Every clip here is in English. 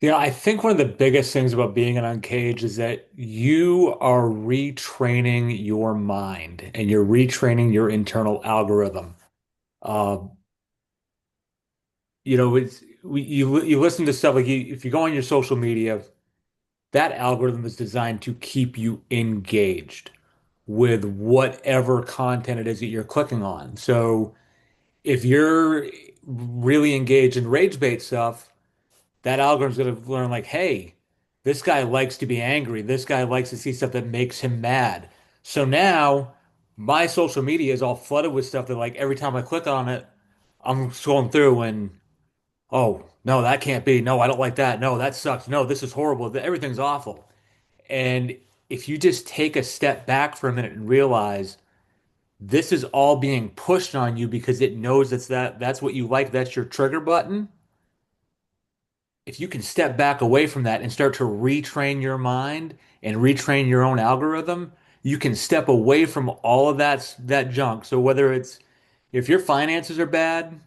I think one of the biggest things about being an uncaged is that you are retraining your mind and you're retraining your internal algorithm. Uh, you listen to stuff like if you go on your social media, that algorithm is designed to keep you engaged with whatever content it is that you're clicking on. So if you're really engaged in rage bait stuff, that algorithm's going to learn like, hey, this guy likes to be angry. This guy likes to see stuff that makes him mad. So now my social media is all flooded with stuff that like every time I click on it, I'm scrolling through and oh, no, that can't be. No, I don't like that. No, that sucks. No, this is horrible. Everything's awful. And if you just take a step back for a minute and realize this is all being pushed on you because it knows that's what you like, that's your trigger button. If you can step back away from that and start to retrain your mind and retrain your own algorithm, you can step away from all of that junk. So whether it's if your finances are bad,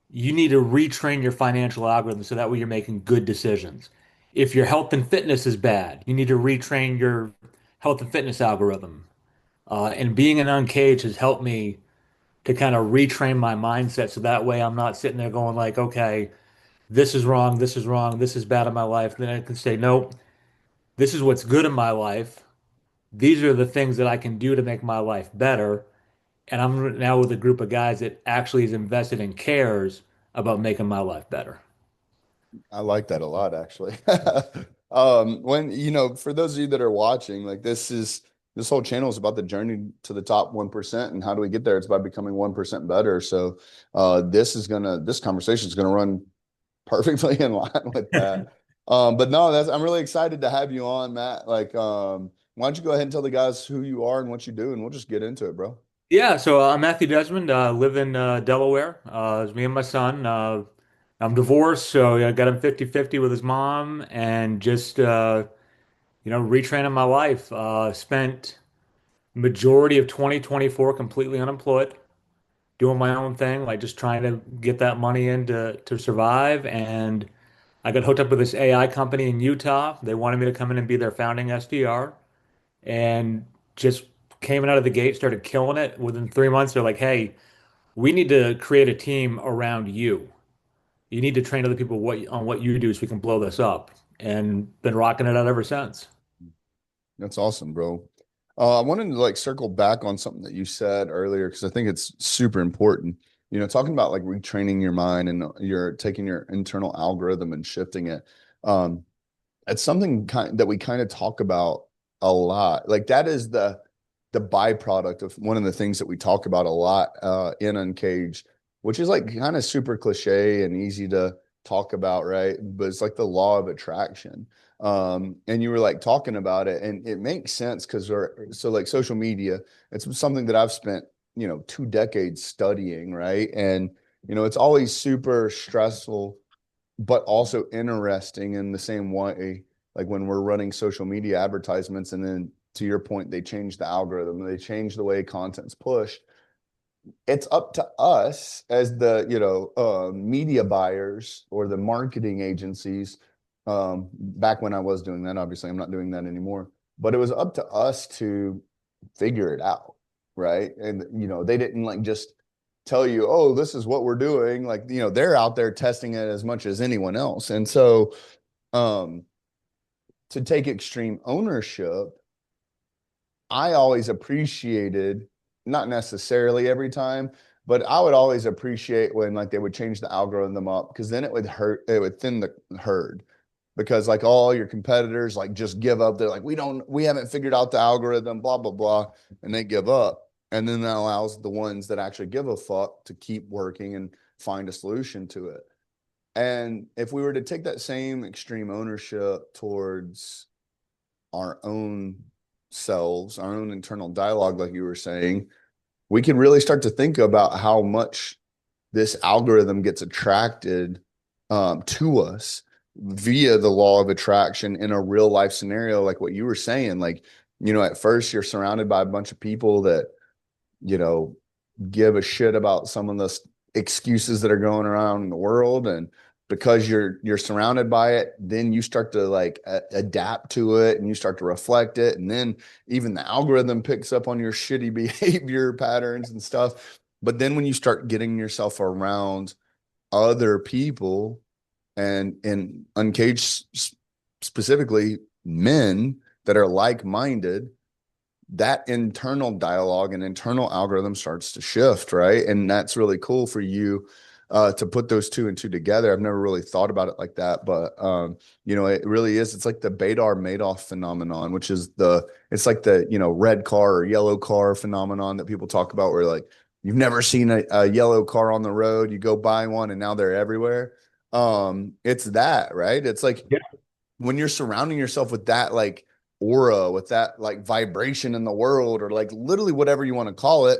you need to retrain your financial algorithm so that way you're making good decisions. If your health and fitness is bad, you need to retrain your health and fitness algorithm. And being an uncaged has helped me to kind of retrain my mindset so that way I'm not sitting there going like, okay, this is wrong, this is wrong, this is bad in my life. Then I can say, nope, this is what's good in my life. These are the things that I can do to make my life better. And I'm now with a group of guys that actually is invested and cares about making my life better. I like that a lot, actually. When, for those of you that are watching, like this whole channel is about the journey to the top 1%. And how do we get there? It's by becoming 1% better. So, this conversation is going to run perfectly in line with that. But no, I'm really excited to have you on, Matt. Why don't you go ahead and tell the guys who you are and what you do, and we'll just get into it, bro. Yeah, so I'm Matthew Desmond, live in Delaware. It's me and my son. I'm divorced, so I got him 50-50 with his mom and just retraining my life. Spent majority of 2024 completely unemployed, doing my own thing, like just trying to get that money in to survive. And I got hooked up with this AI company in Utah. They wanted me to come in and be their founding SDR, and just came out of the gate, started killing it. Within 3 months, they're like, "Hey, we need to create a team around you. You need to train other people on what you do so we can blow this up." And been rocking it out ever since. That's awesome, bro. I wanted to circle back on something that you said earlier because I think it's super important. Talking about like retraining your mind and you're taking your internal algorithm and shifting it. Um, it's something that we kind of talk about a lot. Like that is the byproduct of one of the things that we talk about a lot in Uncaged, which is like kind of super cliche and easy to talk about, right? But it's like the law of attraction. And you were like talking about it, and it makes sense because we're so like social media, it's something that I've spent, 2 decades studying, right? And it's always super stressful but also interesting in the same way. Like when we're running social media advertisements, and then to your point, they change the algorithm, they change the way content's pushed. It's up to us as the media buyers or the marketing agencies. Back when I was doing that, obviously I'm not doing that anymore. But it was up to us to figure it out, right? And they didn't like just tell you, oh, this is what we're doing. Like, they're out there testing it as much as anyone else. And so um to take extreme ownership, I always appreciated, not necessarily every time, but I would always appreciate when like they would change the algorithm up because then it would thin the herd because like all your competitors like just give up. They're like, we haven't figured out the algorithm, blah, blah, blah. And they give up. And then that allows the ones that actually give a fuck to keep working and find a solution to it. And if we were to take that same extreme ownership towards our own selves, our own internal dialogue, like you were saying, we can really start to think about how much this algorithm gets attracted to us via the law of attraction in a real life scenario, like what you were saying. Like, at first you're surrounded by a bunch of people that, you know, give a shit about some of the excuses that are going around in the world. And because you're surrounded by it, then you start to like adapt to it and you start to reflect it. And then even the algorithm picks up on your shitty behavior patterns and stuff. But then when you start getting yourself around other people and uncaged specifically men that are like-minded, that internal dialogue and internal algorithm starts to shift, right? And that's really cool for you to put those two and two together. I've never really thought about it like that, but it really is. It's like the Badar Madoff phenomenon, which is it's like the red car or yellow car phenomenon that people talk about, where like you've never seen a yellow car on the road, you go buy one, and now they're everywhere. It's that, right? It's like Yeah. when you're surrounding yourself with that like aura, with that like vibration in the world, or like literally whatever you want to call it,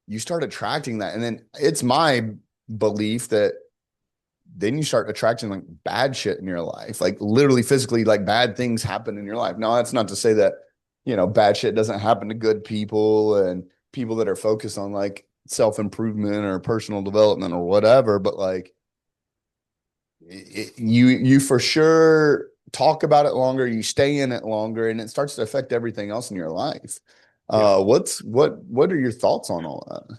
you start attracting that. And then it's my belief that then you start attracting like bad shit in your life, like literally physically, like bad things happen in your life. Now, that's not to say that, bad shit doesn't happen to good people and people that are focused on like self improvement or personal development or whatever, but like, you for sure talk about it longer, you stay in it longer, and it starts to affect everything else in your life. Yeah. What are your thoughts on all that?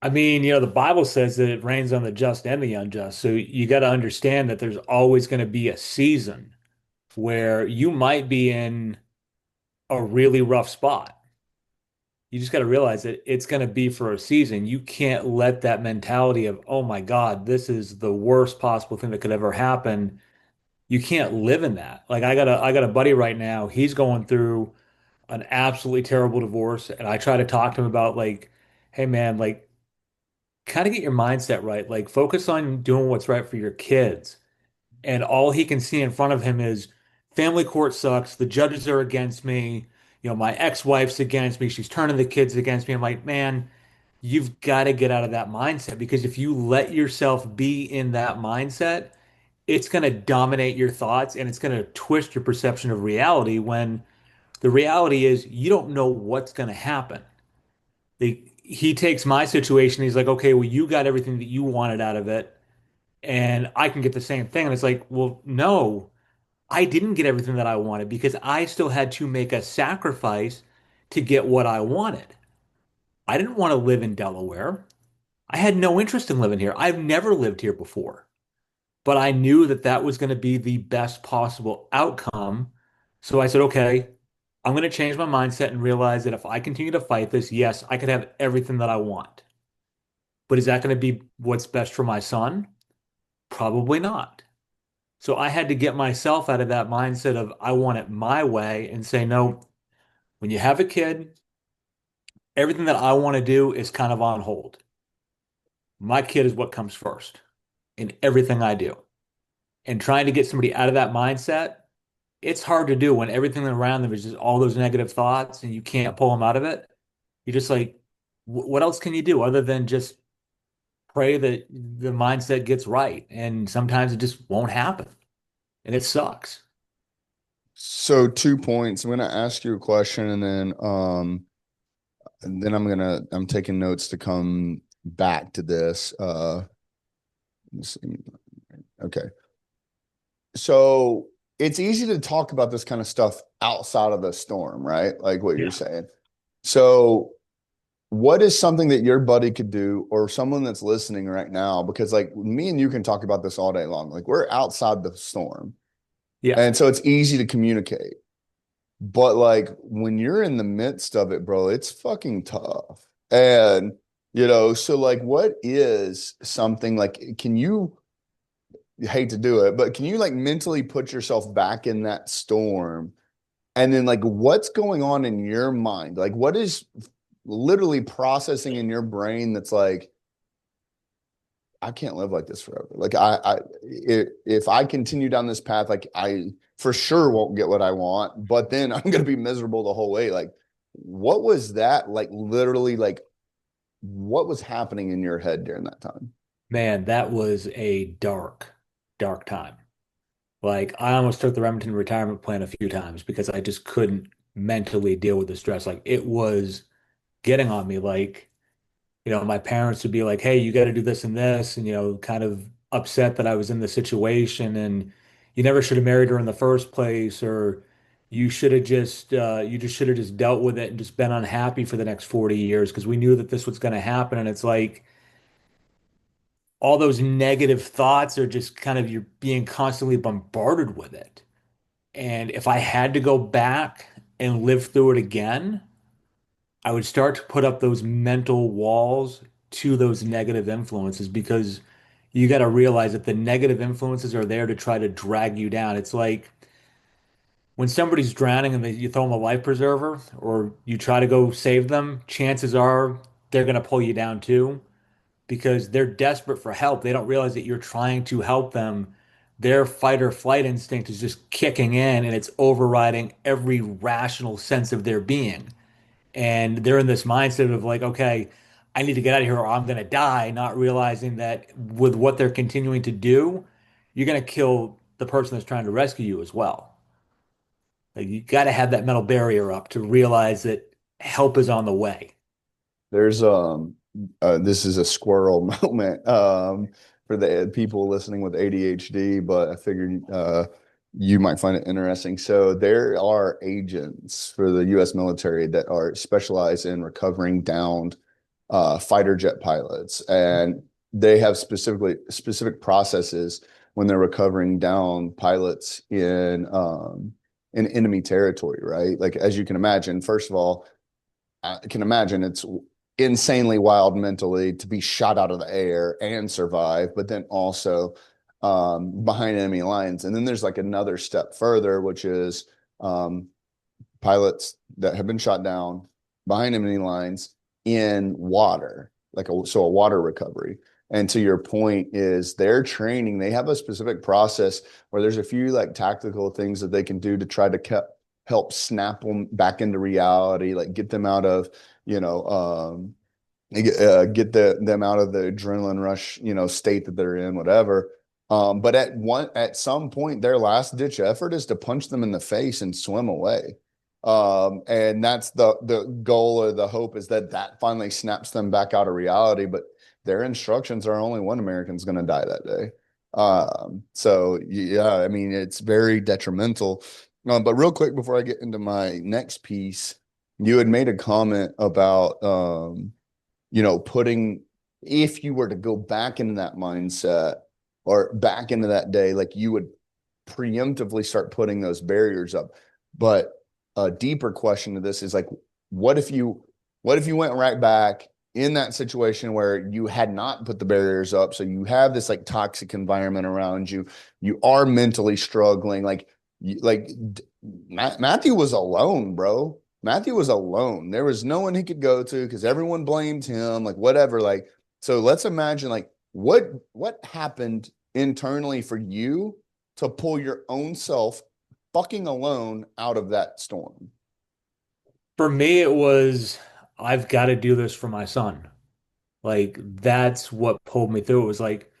I mean, the Bible says that it rains on the just and the unjust. So you got to understand that there's always going to be a season where you might be in a really rough spot. You just got to realize that it's going to be for a season. You can't let that mentality of, oh my God, this is the worst possible thing that could ever happen. You can't live in that. Like I got a buddy right now. He's going through an absolutely terrible divorce, and I try to talk to him about like, hey man, like kind of get your mindset right. Like focus on doing what's right for your kids. And all he can see in front of him is family court sucks. The judges are against me. My ex-wife's against me. She's turning the kids against me. I'm like, man, you've got to get out of that mindset because if you let yourself be in that mindset, it's going to dominate your thoughts and it's going to twist your perception of reality when the reality is you don't know what's going to happen. He takes my situation. He's like, okay, well, you got everything that you wanted out of it, and I can get the same thing. And it's like, well, no, I didn't get everything that I wanted because I still had to make a sacrifice to get what I wanted. I didn't want to live in Delaware. I had no interest in living here. I've never lived here before, but I knew that that was going to be the best possible outcome. So I said, okay, I'm going to change my mindset and realize that if I continue to fight this, yes, I could have everything that I want. But is that going to be what's best for my son? Probably not. So I had to get myself out of that mindset of I want it my way and say, no, when you have a kid, everything that I want to do is kind of on hold. My kid is what comes first in everything I do. And trying to get somebody out of that mindset, it's hard to do when everything around them is just all those negative thoughts and you can't pull them out of it. You're just like, what else can you do other than just pray that the mindset gets right? And sometimes it just won't happen. And it sucks. So 2 points. I'm gonna ask you a question, and then I'm taking notes to come back to this. Let's see. Okay. So it's easy to talk about this kind of stuff outside of the storm, right? Like what you're Yeah. saying. So what is something that your buddy could do, or someone that's listening right now? Because like me and you can talk about this all day long. Like we're outside the storm. Yeah. And so it's easy to communicate. But like when you're in the midst of it, bro, it's fucking tough. And so like what is something like, can you, hate to do it, but can you like mentally put yourself back in that storm? And then like what's going on in your mind? Like what is literally processing in your brain that's like, I can't live like this forever. Like if I continue down this path, like I for sure won't get what I want, but then I'm gonna be miserable the whole way. Like, what was that like? Literally, like, what was happening in your head during that time? Man, that was a dark, dark time. Like I almost took the Remington retirement plan a few times because I just couldn't mentally deal with the stress. Like it was getting on me. Like, my parents would be like, "Hey, you got to do this and this," and kind of upset that I was in the situation, and you never should have married her in the first place, or you just should have just dealt with it and just been unhappy for the next 40 years because we knew that this was going to happen. And it's like all those negative thoughts are just kind of you're being constantly bombarded with it. And if I had to go back and live through it again, I would start to put up those mental walls to those negative influences because you got to realize that the negative influences are there to try to drag you down. It's like when somebody's drowning and you throw them a life preserver or you try to go save them, chances are they're going to pull you down too because they're desperate for help. They don't realize that you're trying to help them. Their fight or flight instinct is just kicking in and it's overriding every rational sense of their being. And they're in this mindset of like, okay, I need to get out of here or I'm going to die, not realizing that with what they're continuing to do, you're going to kill the person that's trying to rescue you as well. Like, you got to have that mental barrier up to realize that help is on the way. There's this is a squirrel moment for the people listening with ADHD, but I figured you might find it interesting. So there are agents for the US military that are specialized in recovering downed fighter jet pilots, and they have specific processes when they're recovering down pilots in enemy territory, right? Like as you can imagine, first of all, I can imagine it's insanely wild mentally to be shot out of the air and survive, but then also behind enemy lines. And then there's like another step further, which is um, pilots that have been shot down behind enemy lines in water, so a water recovery. And to your point is their training, they have a specific process where there's a few like tactical things that they can do to try to help snap them back into reality, like get them out of, you know, get them out of the adrenaline rush, state that they're in, whatever. But at some point, their last ditch effort is to punch them in the face and swim away. And that's the goal or the hope is that finally snaps them back out of reality. But their instructions are only one American's going to die that day. So yeah, I mean, it's very detrimental. But real quick before I get into my next piece, you had made a comment about putting if you were to go back into that mindset or back into that day, like you would preemptively start putting those barriers up. But a deeper question to this is like, what if you went right back in that situation where you had not put the barriers up? So you have this like toxic environment around you. You are mentally struggling. Like Matthew was alone, bro. Matthew was alone. There was no one he could go to because everyone blamed him, like whatever. Like, so let's imagine like what happened internally for you to pull your own self fucking alone out of that storm. For me, it was, I've got to do this for my son. Like, that's what pulled me through. It was like,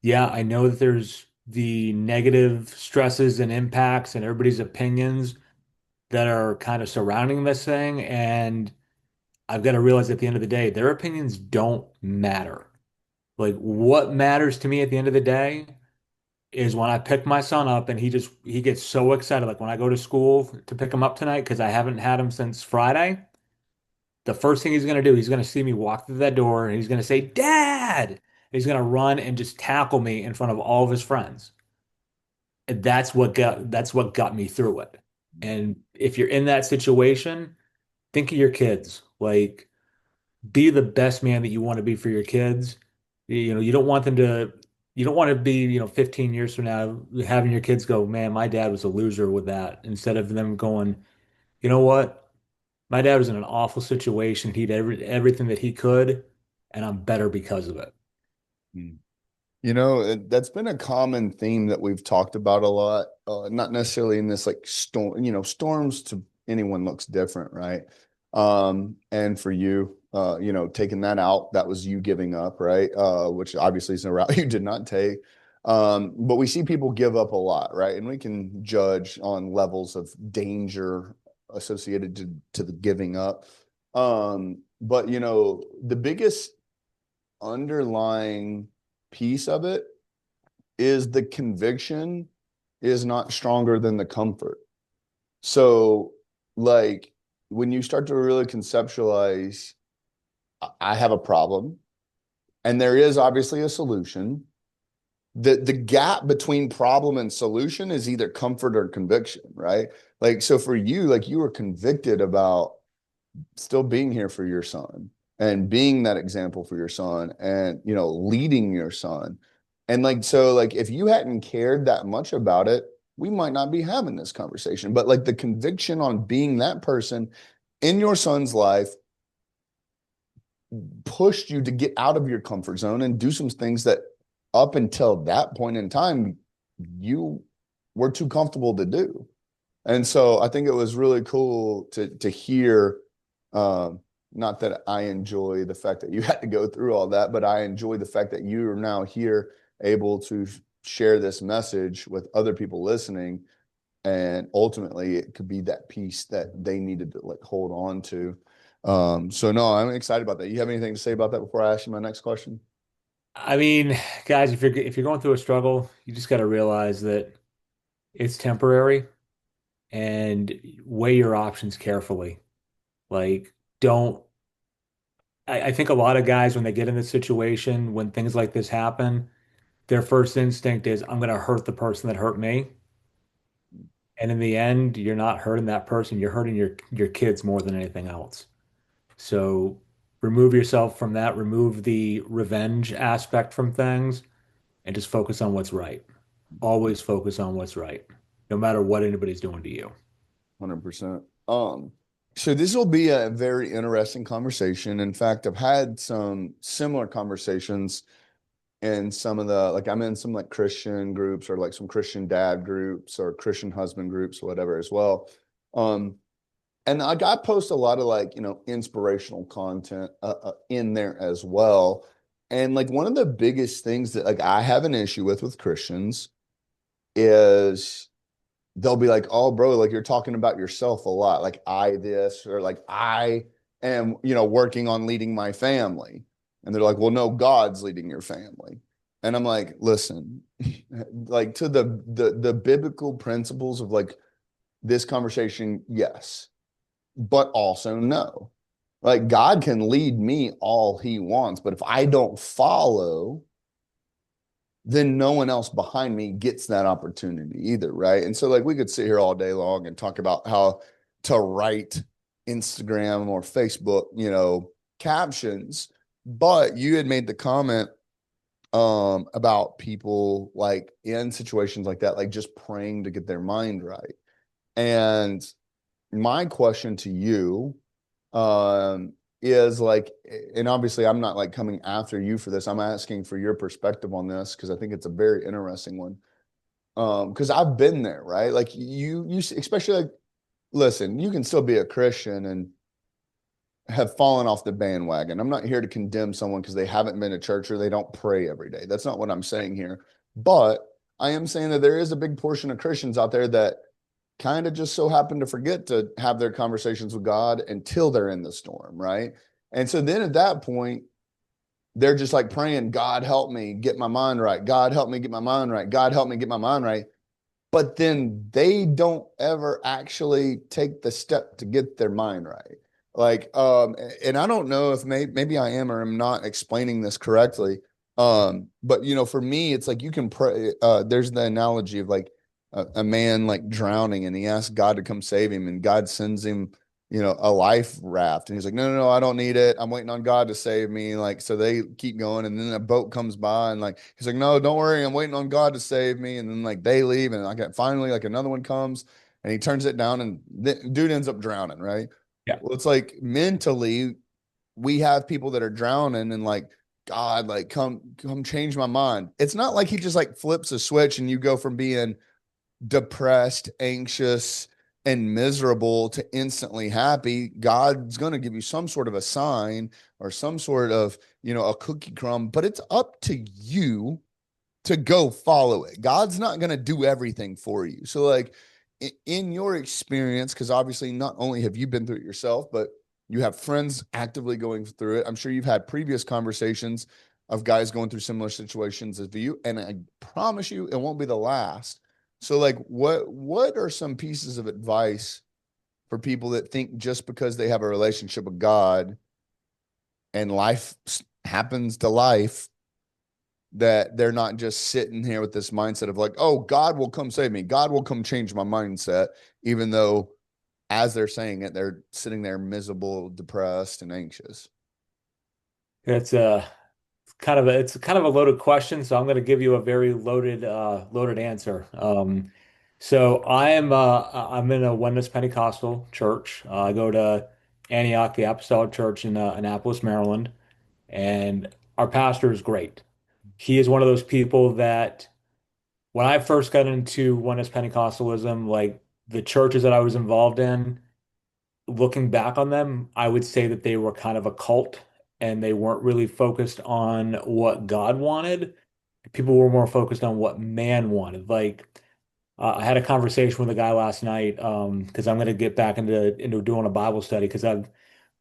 yeah, I know that there's the negative stresses and impacts and everybody's opinions that are kind of surrounding this thing. And I've got to realize at the end of the day, their opinions don't matter. Like, what matters to me at the end of the day is when I pick my son up and he gets so excited. Like when I go to school to pick him up tonight, because I haven't had him since Friday, the first thing he's going to do, he's going to see me walk through that door and he's going to say, Dad. And he's going to run and just tackle me in front of all of his friends. And that's what got me through it. And if you're in that situation, think of your kids. Like, be the best man that you want to be for your kids. You don't want them to, you don't want to be, 15 years from now having your kids go, man, my dad was a loser with that, instead of them going, you know what? My dad was in an awful situation. He did everything that he could, and I'm better because of it. That's been a common theme that we've talked about a lot. Not necessarily in this like storm, storms to anyone looks different, right? And for you, taking that out, that was you giving up, right? Which obviously is a route you did not take. But we see people give up a lot, right? And we can judge on levels of danger associated to the giving up. But the biggest underlying piece of it is the conviction is not stronger than the comfort. So, like, when you start to really conceptualize, I have a problem, and there is obviously a solution. The gap between problem and solution is either comfort or conviction, right? Like, so for you, like, you were convicted about still being here for your son and being that example for your son and, leading your son. And like, so like, if you hadn't cared that much about it, we might not be having this conversation. But like the conviction on being that person in your son's life pushed you to get out of your comfort zone and do some things that up until that point in time, you were too comfortable to do. And so I think it was really cool to hear. Um, Not that I enjoy the fact that you had to go through all that, but I enjoy the fact that you are now here, able to share this message with other people listening, and ultimately it could be that piece that they needed to like hold on to. So no, I'm excited about that. You have anything to say about that before I ask you my next question? I mean, guys, if you're going through a struggle, you just got to realize that it's temporary and weigh your options carefully. Like, don't I think a lot of guys when they get in this situation, when things like this happen, their first instinct is I'm going to hurt the person that hurt me. And in the end, you're not hurting that person, you're hurting your kids more than anything else. So remove yourself from that, remove the revenge aspect from things, and just focus on what's right. Always focus on what's right, no matter what anybody's doing to you. 100%. So this will be a very interesting conversation. In fact, I've had some similar conversations in some of the like I'm in some like Christian groups or like some Christian dad groups or Christian husband groups or whatever as well. Um, and I post a lot of like inspirational content in there as well. And like one of the biggest things that like I have an issue with Christians is they'll be like, "Oh, bro, like you're talking about yourself a lot. Like I this or like I am, working on leading my family." And they're like, "Well, no, God's leading your family." And I'm like, "Listen, like to the biblical principles of like this conversation, yes, but also no. Like God can lead me all he wants, but if I don't follow, then no one else behind me gets that opportunity either, right? And so like we could sit here all day long and talk about how to write Instagram or Facebook, captions, but you had made the comment about people like in situations like that, like just praying to get their mind right. And my question to you um is like, and obviously I'm not like coming after you for this, I'm asking for your perspective on this because I think it's a very interesting one. Because I've been there, right? Like you especially like, listen, you can still be a Christian and have fallen off the bandwagon. I'm not here to condemn someone because they haven't been to church or they don't pray every day. That's not what I'm saying here. But I am saying that there is a big portion of Christians out there that kind of just so happen to forget to have their conversations with God until they're in the storm, right? And so then at that point, they're just like praying, God help me get my mind right. God help me get my mind right. God help me get my mind right. But then they don't ever actually take the step to get their mind right. Like, and I don't know if maybe I am or am not explaining this correctly. But for me, it's like you can pray. There's the analogy of like a man like drowning and he asks God to come save him and God sends him, a life raft. And he's like, no, no, no, I don't need it. I'm waiting on God to save me. Like, so they keep going. And then a boat comes by and like, he's like, no, don't worry. I'm waiting on God to save me. And then like they leave and like finally like another one comes and he turns it down and the dude ends up drowning. Right. Yeah. Well, it's like mentally, we have people that are drowning and like, God, like come change my mind. It's not like he just like flips a switch and you go from being depressed, anxious, and miserable to instantly happy. God's going to give you some sort of a sign or some sort of, a cookie crumb, but it's up to you to go follow it. God's not going to do everything for you. So, like, in your experience, because obviously not only have you been through it yourself, but you have friends actively going through it. I'm sure you've had previous conversations of guys going through similar situations as you, and I promise you it won't be the last. So like what are some pieces of advice for people that think just because they have a relationship with God and life happens to life, that they're not just sitting here with this mindset of like, oh, God will come save me. God will come change my mindset, even though as they're saying it, they're sitting there miserable, depressed, and anxious. It's it's kind of a loaded question, so I'm going to give you a very loaded answer. So I'm in a Oneness Pentecostal church. I go to Antioch, the Apostolic Church in Annapolis, Maryland, and our pastor is great. He is one of those people that when I first got into Oneness Pentecostalism, like the churches that I was involved in, looking back on them, I would say that they were kind of a cult and they weren't really focused on what God wanted. People were more focused on what man wanted. I had a conversation with a guy last night because I'm going to get back into doing a Bible study because I've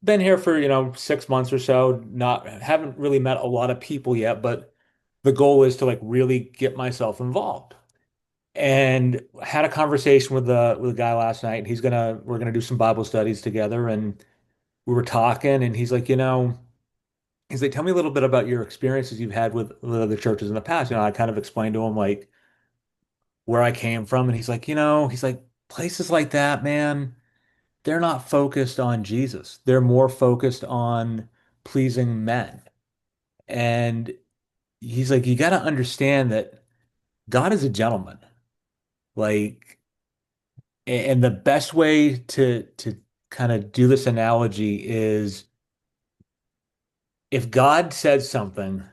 been here for 6 months or so. Not haven't really met a lot of people yet, but the goal is to like really get myself involved. And had a conversation with a guy last night. We're gonna do some Bible studies together, and we were talking, and he's like, he's like, tell me a little bit about your experiences you've had with other churches in the past. I kind of explained to him like where I came from, and he's like, places like that, man, they're not focused on Jesus. They're more focused on pleasing men. And he's like, you got to understand that God is a gentleman. Like, and the best way to kind of do this analogy is if God says something,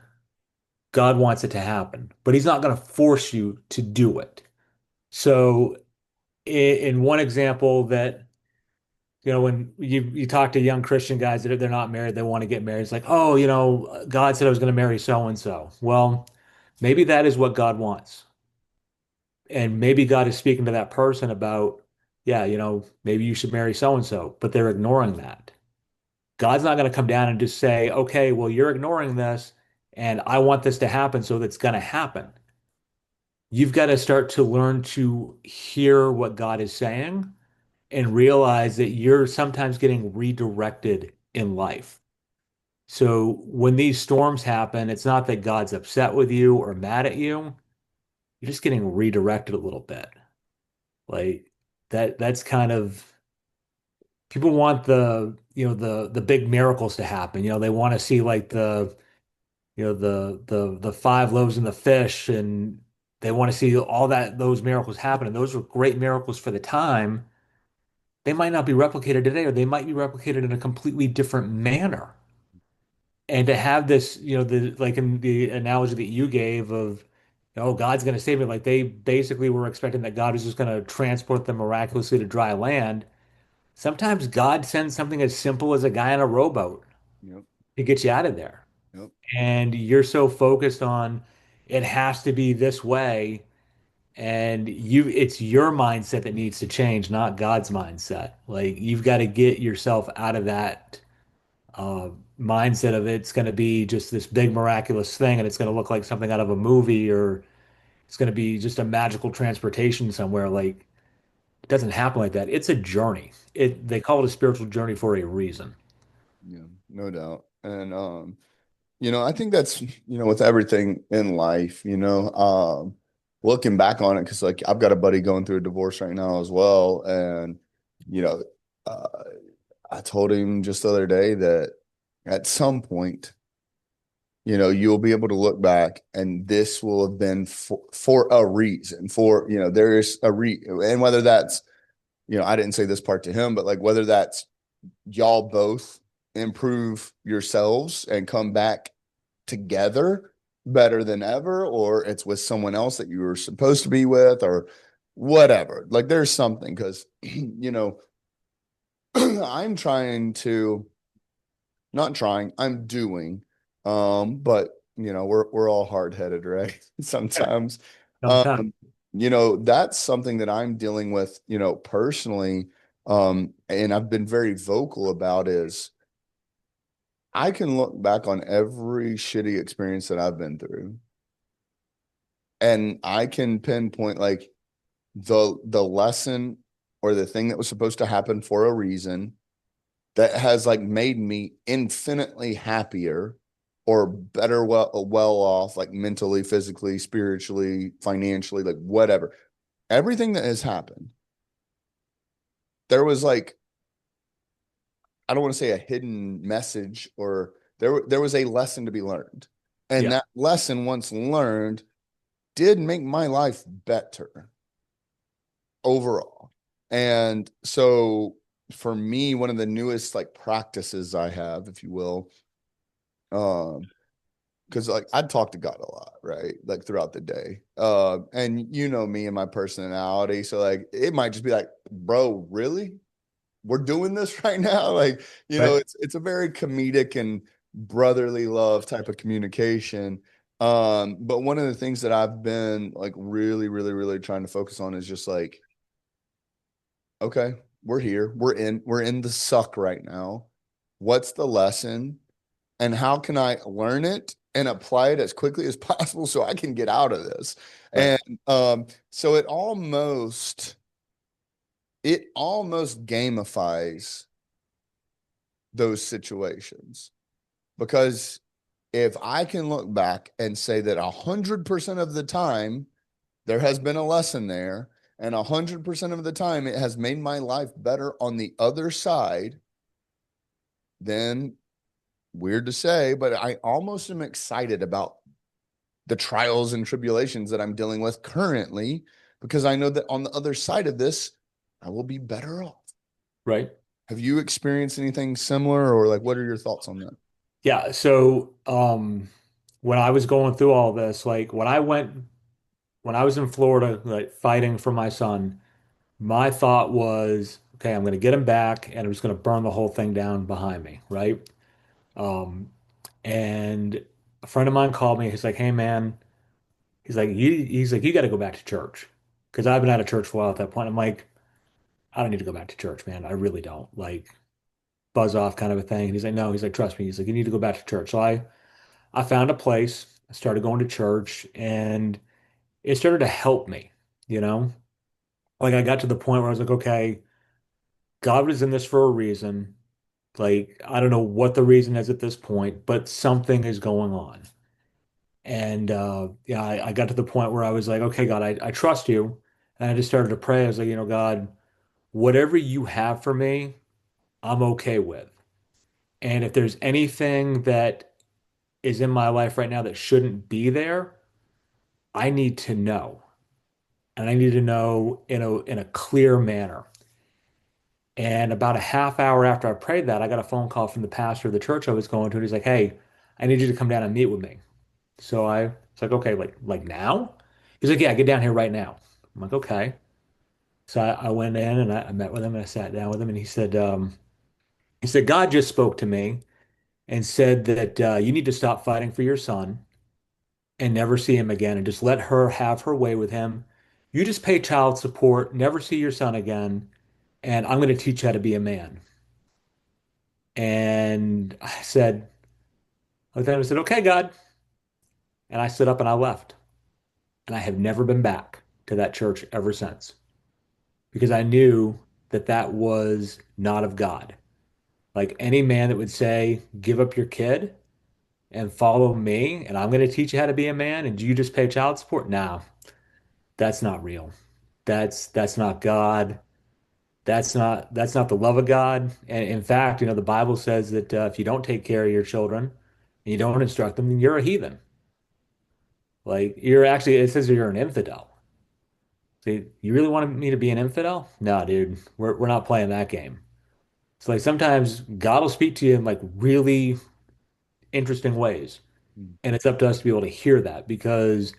God wants it to happen, but he's not going to force you to do it. So in one example that, when you talk to young Christian guys that they're not married, they want to get married. It's like, oh, God said I was going to marry so and so. Well, maybe that is what God wants. And maybe God is speaking to that person about, yeah, maybe you should marry so and so, but they're ignoring that. God's not going to come down and just say, okay, well, you're ignoring this and I want this to happen, so that's going to happen. You've got to start to learn to hear what God is saying and realize that you're sometimes getting redirected in life. So when these storms happen, it's not that God's upset with you or mad at you. You're just getting redirected a little bit. Like that's kind of people want the big miracles to happen. They want to see like the five loaves and the fish, and they want to see all those miracles happen. And those were great miracles for the time. They might not be replicated today, or they might be replicated in a completely different manner. And to have this, like in the analogy that you gave of, oh, God's going to save me, like they basically were expecting that God was just going to transport them miraculously to dry land. Sometimes God sends something as simple as a guy in a rowboat Yep. to get you out of there. Yep. And you're so focused on it has to be this way, and it's your mindset that needs to change, not God's mindset. Like you've got to get yourself out of that uh, mindset of it's going to be just this big miraculous thing and it's going to look like something out of a movie, or it's going to be just a magical transportation somewhere. Like it doesn't happen like that. It's a journey. They call it a spiritual journey for a reason. Yeah, no doubt. And I think that's, with everything in life, looking back on it, because like I've got a buddy going through a divorce right now as well. And, you know, uh, I told him just the other day that at some point, you'll be able to look back and this will have been for a reason, there is and whether that's, I didn't say this part to him, but like whether that's y'all both improve yourselves and come back together better than ever, or it's with someone else that you were supposed to be with, or whatever. Like there's something because, I'm trying to, not trying, I'm doing, but we're all hard headed, right? Sometimes, Sometimes. um, that's something that I'm dealing with, personally. And I've been very vocal about is I can look back on every shitty experience that I've been through, and I can pinpoint like the lesson or the thing that was supposed to happen for a reason that has like made me infinitely happier or better, well off, like mentally, physically, spiritually, financially, like whatever. Everything that has happened, there was like, I don't want to say a hidden message, or there was a lesson to be learned. And Yeah, that lesson, once learned, did make my life better overall. And so for me, one of the newest like practices I have, if you will, um, because like I'd talk to God a lot, right? Like throughout the day. And you know me and my personality. So like it might just be like, bro, really? We're doing this right now? Like, right. it's a very comedic and brotherly love type of communication. But one of the things that I've been like really, really, really trying to focus on is just like, okay, we're here. We're in the suck right now. What's the lesson? And how can I learn it and apply it as quickly as possible so I can get out of this? Right. And so it almost gamifies those situations because if I can look back and say that 100% of the time there has been a lesson there, and 100% of the time it has made my life better on the other side, then weird to say, but I almost am excited about the trials and tribulations that I'm dealing with currently because I know that on the other side of this, I will be better off. Right. Have you experienced anything similar, or like what are your thoughts on that? Yeah. So, when I was going through all this, like when I was in Florida, like fighting for my son, my thought was, okay, I'm going to get him back and I'm just going to burn the whole thing down behind me. Right. Um, and a friend of mine called me. He's like, hey, man, he's like, you got to go back to church. Because I've been out of church for a while at that point. I'm like, I don't need to go back to church, man. I really don't. Like, buzz off kind of a thing. And he's like, no, he's like, trust me. He's like, you need to go back to church. So I found a place. I started going to church and it started to help me, you know? Like I got to the point where I was like, okay, God was in this for a reason. Like, I don't know what the reason is at this point, but something is going on. And yeah, I got to the point where I was like, okay, God, I trust you. And I just started to pray. I was like, God, whatever you have for me, I'm okay with. And if there's anything that is in my life right now that shouldn't be there, I need to know. And I need to know in a clear manner. And about a half hour after I prayed that, I got a phone call from the pastor of the church I was going to, and he's like, "Hey, I need you to come down and meet with me." So I was like, "Okay, like now?" He's like, "Yeah, get down here right now." I'm like, "Okay." So I went in and I met with him and I sat down with him, and he said, "God just spoke to me and said that you need to stop fighting for your son and never see him again, and just let her have her way with him. You just pay child support, never see your son again, and I'm going to teach you how to be a man." And I said, okay, God. And I stood up and I left. And I have never been back to that church ever since because I knew that that was not of God. Like any man that would say, give up your kid and follow me, and I'm going to teach you how to be a man, and you just pay child support. Nah, that's not real. That's not God. That's not the love of God. And in fact, the Bible says that if you don't take care of your children and you don't instruct them, then you're a heathen. Like it says you're an infidel. See, you really wanted me to be an infidel? No, dude, we're not playing that game. It's like sometimes God will speak to you in like really interesting ways, and it's up to us to be able to hear that because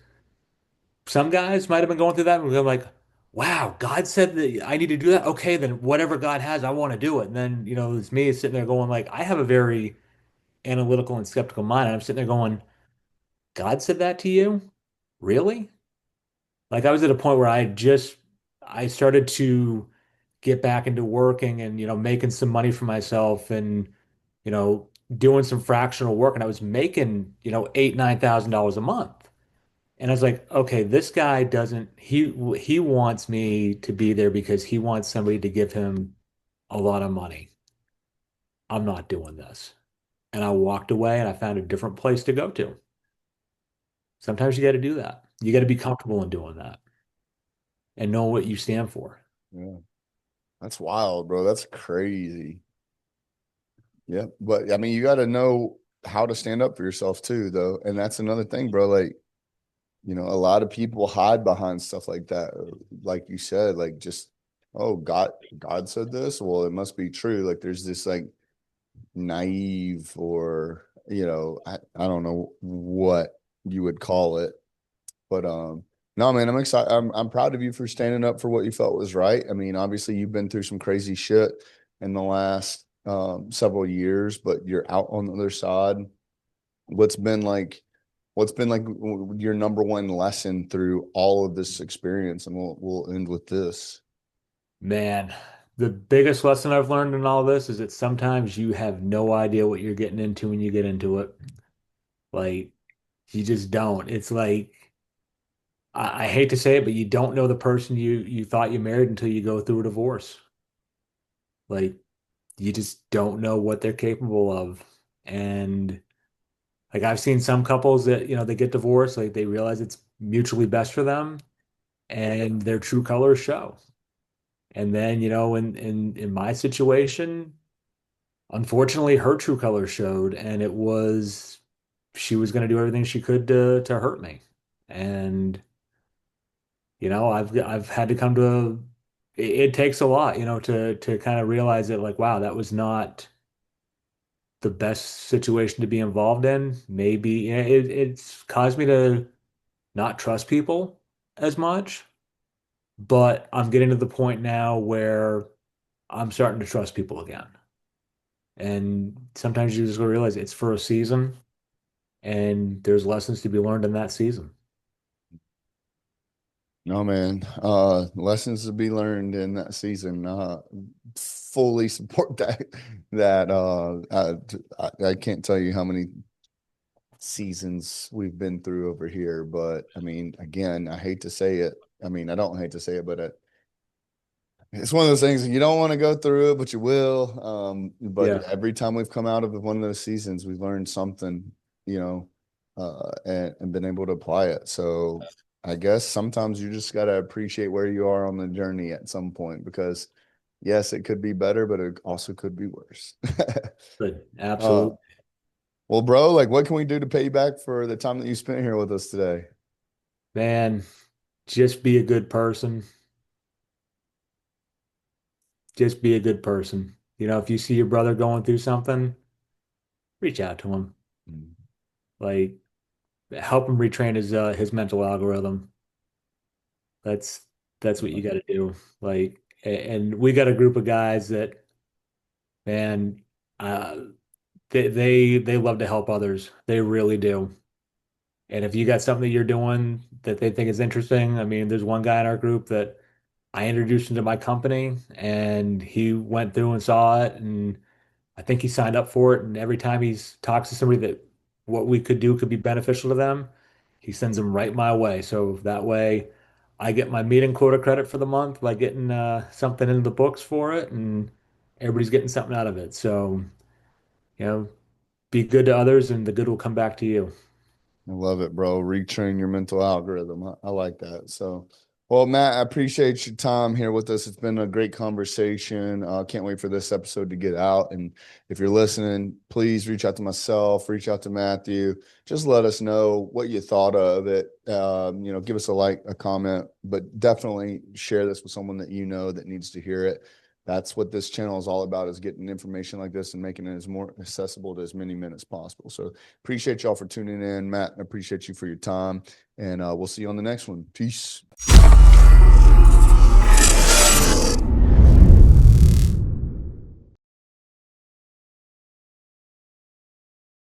some guys might have been going through that and they're like, "Wow, God said that I need to do that. Okay, then whatever God has, I want to do it." And then it's me sitting there going like, I have a very analytical and skeptical mind, and I'm sitting there going, "God said that to you? Really?" Like I was at a point where I started to get back into working and making some money for myself and doing some fractional work and I was making, $8, $9,000 a month. And I was like, okay, this guy doesn't, he wants me to be there because he wants somebody to give him a lot of money. I'm not doing this. And I walked away and I found a different place to go to. Sometimes you got to do that. You got to be comfortable in doing that and know what you stand for. Yeah. That's wild, bro. That's crazy. Yeah. But I mean, you got to know how to stand up for yourself too, though. And that's another thing, bro. Like, a lot of people hide behind stuff like that. Like you said, like just, oh, God said this. Well, it must be true. Like there's this like naive or, I don't know what you would call it. But no, man, I'm excited. I'm proud of you for standing up for what you felt was right. I mean, obviously you've been through some crazy shit in the last several years, but you're out on the other side. What's been like what's been like your number one lesson through all of this experience? And we'll end with this. Man, the biggest lesson I've learned in all this is that sometimes you have no idea what you're getting into when you get into it. Like, you just don't. It's like, I hate to say it, but you don't know the person you thought you married until you go through a divorce. Like, you just don't know what they're capable of. And like I've seen some couples that, they get divorced, like they realize it's mutually best for them and their true colors show. And then, in my situation, unfortunately, her true colors showed, and it was she was going to do everything she could to hurt me. And I've had to come to it takes a lot, to kind of realize that like, wow, that was not the best situation to be involved in. Maybe it's caused me to not trust people as much, but I'm getting to the point now where I'm starting to trust people again. And sometimes you just go realize it's for a season and there's lessons to be learned in that season. No, man. Lessons to be learned in that season. Fully support that. I can't tell you how many seasons we've been through over here, but I mean, again, I hate to say it. I mean, I don't hate to say it, but it's one of those things you don't want to go through it, but you will. But Yeah. every time we've come out of one of those seasons, we've learned something, and been able to apply it. So I guess sometimes you just got to appreciate where you are on the journey at some point because, yes, it could be better, but it also could be worse. Good. uh, Absolutely. well, bro, like, what can we do to pay you back for the time that you spent here with us today? Man, just be a good person. Just be a good person. If you see your brother going through something, reach out to him. Mm. Like, help him retrain his mental algorithm. That's that's what you got to do. Like, and we got a group of guys that, man, uh, they love to help others. They really do. And if you got something that you're doing that they think is interesting, I mean, there's one guy in our group that I introduced him to my company, and he went through and saw it, and I think he signed up for it. And every time he talks to somebody that what we could do could be beneficial to them, he sends them right my way. So that way, I get my meeting quota credit for the month by getting something in the books for it, and everybody's getting something out of it. So, you know, be good to others, and the good will come back to you. I love it, bro. Retrain your mental algorithm. I like that. So, well, Matt, I appreciate your time here with us. It's been a great conversation. Can't wait for this episode to get out. And if you're listening, please reach out to myself, reach out to Matthew. Just let us know what you thought of it. Give us a like, a comment, but definitely share this with someone that you know that needs to hear it. That's what this channel is all about, is getting information like this and making it as more accessible to as many men as possible. So appreciate y'all for tuning in, Matt. I appreciate you for your time, and we'll see you on the next one. Peace.